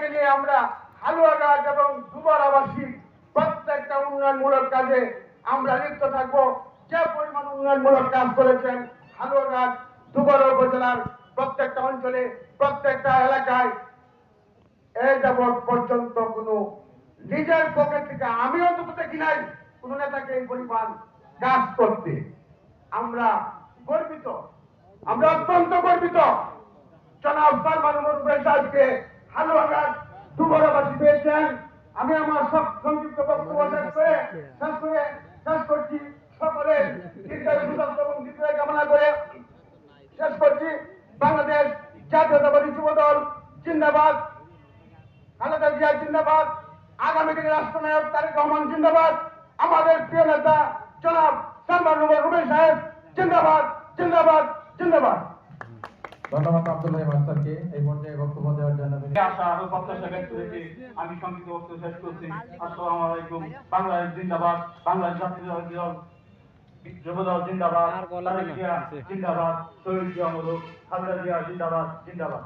সবাইকে নিয়ে আমরা হালুয়াঘাট এবং দুবারাবাসী প্রত্যেকটা উন্নয়নমূলক কাজে আমরা লিপ্ত থাকবো। যে পরিমাণ উন্নয়নমূলক কাজ করেছেন হালুয়াঘাট দুবারা উপজেলার প্রত্যেকটা অঞ্চলে, প্রত্যেকটা এলাকায় এই যাবৎ পর্যন্ত কোনো নিজের পকেট থেকে আমি অন্তত দেখি নাই কোন নেতাকে এই পরিমাণ কাজ করতে। আমরা গর্বিত, আমরা অত্যন্ত গর্বিত। জনাব সালমান সাহেবকে হালুয়াঘাট দুবারাবাসী পেয়েছেন। আমি আমার সব সংক্ষিপ্ত বক্তব্য শেষ করছি। সকলের দীর্ঘায়ু সুস্বাস্থ্য এবং দীর্ঘায়ু কামনা করে শেষ করছি। বাংলাদেশ জাতীয়তাবাদী যুবদল জিন্দাবাদ, খালেদা জিয়া জিন্দাবাদ, আগামী দিনে রাষ্ট্রনায়ক তারেক রহমান জিন্দাবাদ, আমাদের প্রিয় নেতা জনাব সালমান রুবেল সাহেব জিন্দাবাদ জিন্দাবাদ জিন্দাবাদ। ধন্যবাদ আব্দুল ভাই মাস্টারকে এই পর্যায়ে বক্তব্য দেওয়ার জন্য। আশা আরো প্রত্যাশা ব্যক্ত রেখে আমি সংক্ষিপ্ত বক্তব্য শেষ করছি। আসসালামু আলাইকুম। বাংলাদেশ জিন্দাবাদ, বাংলাদেশ জাতীয়তাবাদী দল যুবদল জিন্দাবাদ, তারেক জিয়া জিন্দাবাদ, শহীদ জিয়া অমর হোক, খালেদা জিয়া জিন্দাবাদ জিন্দাবাদ।